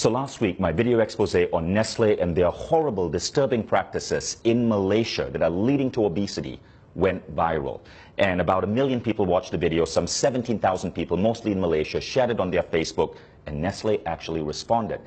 So last week, my video expose on Nestle and their horrible, disturbing practices in Malaysia that are leading to obesity went viral. And about 1 million people watched the video. Some 17,000 people, mostly in Malaysia, shared it on their Facebook, and Nestle actually responded.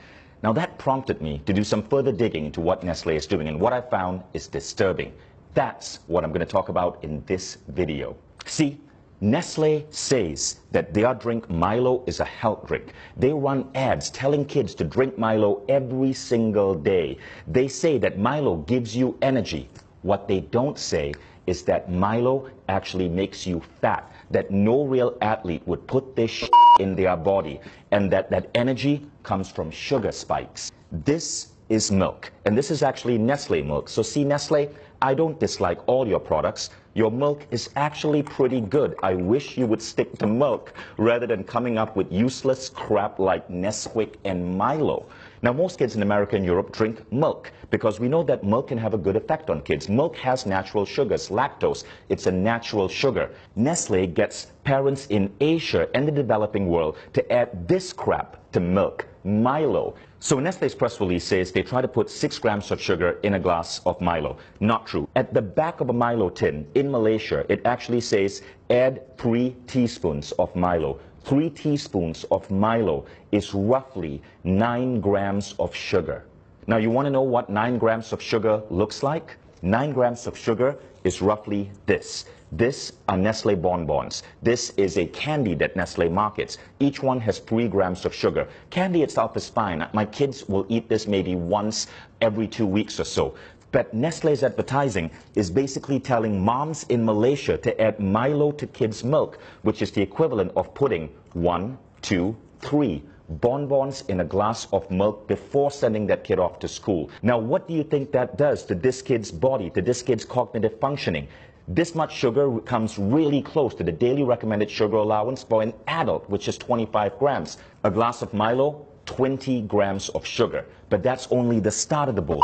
Now that prompted me to do some further digging into what Nestle is doing, and what I found is disturbing. That's what I'm going to talk about in this video. See, Nestle says that their drink Milo is a health drink. They run ads telling kids to drink Milo every single day. They say that Milo gives you energy. What they don't say is that Milo actually makes you fat, that no real athlete would put this in their body, and that energy comes from sugar spikes. This is milk, and this is actually Nestle milk. So see, Nestle, I don't dislike all your products. Your milk is actually pretty good. I wish you would stick to milk rather than coming up with useless crap like Nesquik and Milo. Now, most kids in America and Europe drink milk because we know that milk can have a good effect on kids. Milk has natural sugars, lactose. It's a natural sugar. Nestle gets parents in Asia and the developing world to add this crap to milk, Milo. So Nestle's press release says they try to put 6 grams of sugar in a glass of Milo. Not true. At the back of a Milo tin in Malaysia, it actually says add 3 teaspoons of Milo. 3 teaspoons of Milo is roughly 9 grams of sugar. Now you want to know what 9 grams of sugar looks like? 9 grams of sugar is roughly this. This are Nestle bonbons. This is a candy that Nestle markets. Each one has 3 grams of sugar. Candy itself is fine. My kids will eat this maybe once every 2 weeks or so. But Nestle's advertising is basically telling moms in Malaysia to add Milo to kids' milk, which is the equivalent of putting 1, 2, 3 bonbons in a glass of milk before sending that kid off to school. Now, what do you think that does to this kid's body, to this kid's cognitive functioning? This much sugar comes really close to the daily recommended sugar allowance for an adult, which is 25 grams. A glass of Milo, 20 grams of sugar. But that's only the start of the bullshit.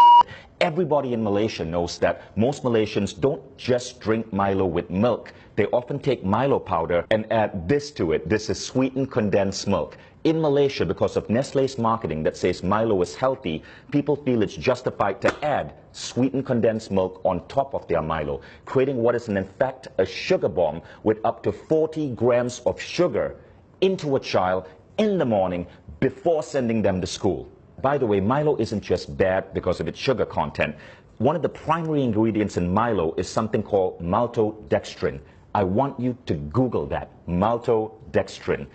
Everybody in Malaysia knows that most Malaysians don't just drink Milo with milk. They often take Milo powder and add this to it. This is sweetened condensed milk. In Malaysia, because of Nestle's marketing that says Milo is healthy, people feel it's justified to add sweetened condensed milk on top of their Milo, creating what is in fact a sugar bomb with up to 40 grams of sugar into a child in the morning before sending them to school. By the way, Milo isn't just bad because of its sugar content. One of the primary ingredients in Milo is something called maltodextrin. I want you to Google that, maltodextrin.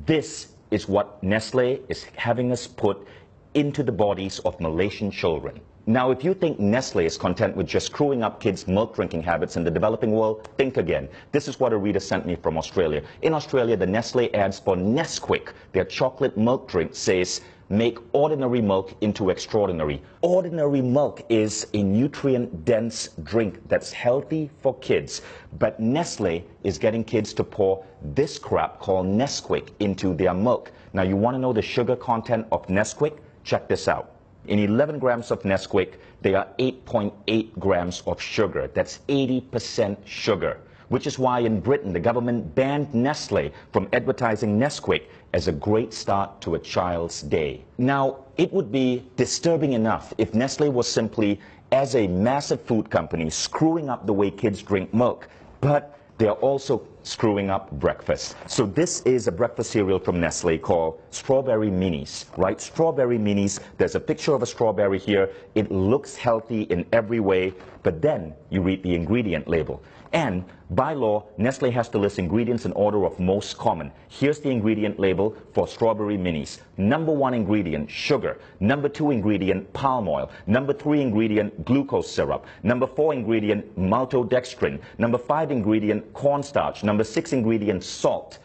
This is what Nestle is having us put into the bodies of Malaysian children. Now, if you think Nestle is content with just screwing up kids' milk drinking habits in the developing world, think again. This is what a reader sent me from Australia. In Australia, the Nestle ads for Nesquik, their chocolate milk drink, says, make ordinary milk into extraordinary. Ordinary milk is a nutrient-dense drink that's healthy for kids. But Nestle is getting kids to pour this crap called Nesquik into their milk. Now, you want to know the sugar content of Nesquik? Check this out. In 11 grams of Nesquik, there are 8.8 grams of sugar. That's 80% sugar. Which is why in Britain, the government banned Nestle from advertising Nesquik as a great start to a child's day. Now, it would be disturbing enough if Nestle was simply, as a massive food company, screwing up the way kids drink milk. But they're also screwing up breakfast. So this is a breakfast cereal from Nestle called Strawberry Minis, right? Strawberry Minis. There's a picture of a strawberry here. It looks healthy in every way, but then you read the ingredient label. And by law, Nestle has to list ingredients in order of most common. Here's the ingredient label for Strawberry Minis. Number 1 ingredient, sugar. Number 2 ingredient, palm oil. Number 3 ingredient, glucose syrup. Number 4 ingredient, maltodextrin. Number 5 ingredient, cornstarch. Number 6 ingredient, salt.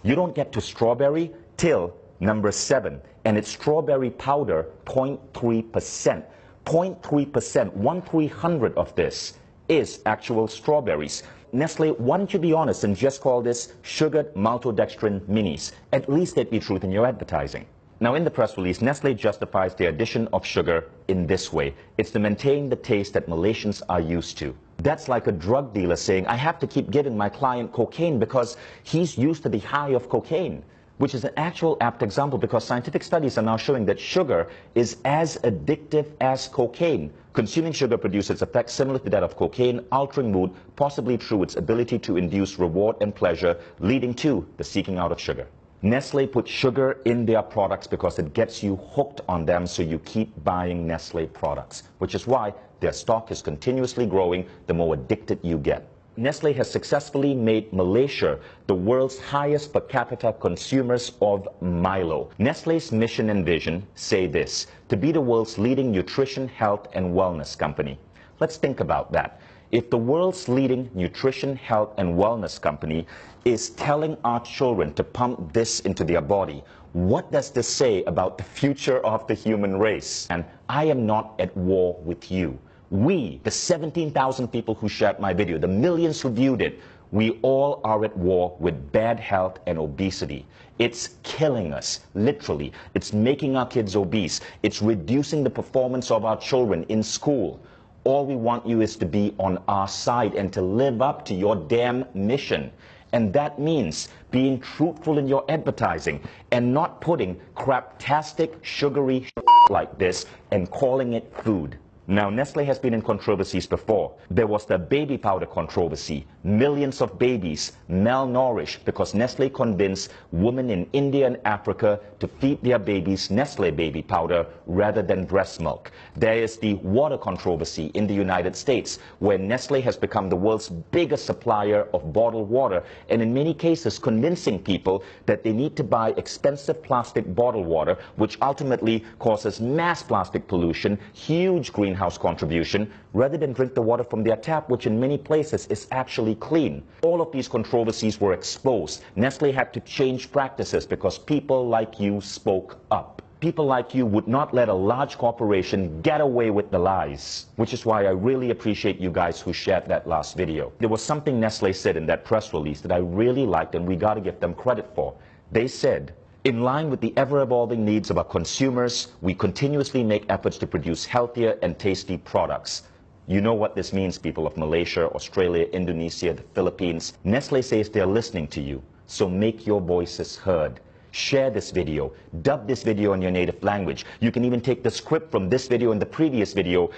You don't get to strawberry till number 7. And it's strawberry powder, 0.3%. 0.3%, 1/300 of this is actual strawberries. Nestle, why don't you be honest and just call this sugared maltodextrin minis? At least there'd be truth in your advertising. Now, in the press release, Nestle justifies the addition of sugar in this way. It's to maintain the taste that Malaysians are used to. That's like a drug dealer saying, I have to keep giving my client cocaine because he's used to the high of cocaine. which is an actual apt example because scientific studies are now showing that sugar is as addictive as cocaine. Consuming sugar produces effects similar to that of cocaine, altering mood, possibly through its ability to induce reward and pleasure, leading to the seeking out of sugar. Nestle puts sugar in their products because it gets you hooked on them, so you keep buying Nestle products, which is why their stock is continuously growing the more addicted you get. Nestle has successfully made Malaysia the world's highest per capita consumers of Milo. Nestle's mission and vision say this: to be the world's leading nutrition, health, and wellness company. Let's think about that. If the world's leading nutrition, health, and wellness company is telling our children to pump this into their body, what does this say about the future of the human race? And I am not at war with you. We, the 17,000 people who shared my video, the millions who viewed it, we all are at war with bad health and obesity. It's killing us, literally. It's making our kids obese. It's reducing the performance of our children in school. All we want you is to be on our side and to live up to your damn mission. And that means being truthful in your advertising and not putting craptastic, sugary like this and calling it food. Now, Nestle has been in controversies before. There was the baby powder controversy. Millions of babies malnourished because Nestle convinced women in India and Africa to feed their babies Nestle baby powder rather than breast milk. There is the water controversy in the United States, where Nestle has become the world's biggest supplier of bottled water, and in many cases convincing people that they need to buy expensive plastic bottled water, which ultimately causes mass plastic pollution, huge greenhouse contribution, rather than drink the water from their tap, which in many places is actually clean. All of these controversies were exposed. Nestle had to change practices because people like you spoke up. People like you would not let a large corporation get away with the lies, which is why I really appreciate you guys who shared that last video. There was something Nestle said in that press release that I really liked, and we got to give them credit for. They said, in line with the ever-evolving needs of our consumers, we continuously make efforts to produce healthier and tasty products. You know what this means, people of Malaysia, Australia, Indonesia, the Philippines. Nestle says they're listening to you, so make your voices heard. Share this video, dub this video in your native language. You can even take the script from this video and the previous video,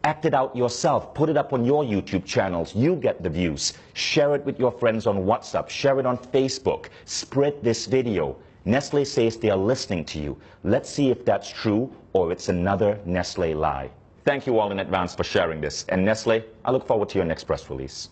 act it out yourself, put it up on your YouTube channels. You get the views. Share it with your friends on WhatsApp, share it on Facebook, spread this video. Nestle says they are listening to you. Let's see if that's true or it's another Nestle lie. Thank you all in advance for sharing this. And Nestle, I look forward to your next press release.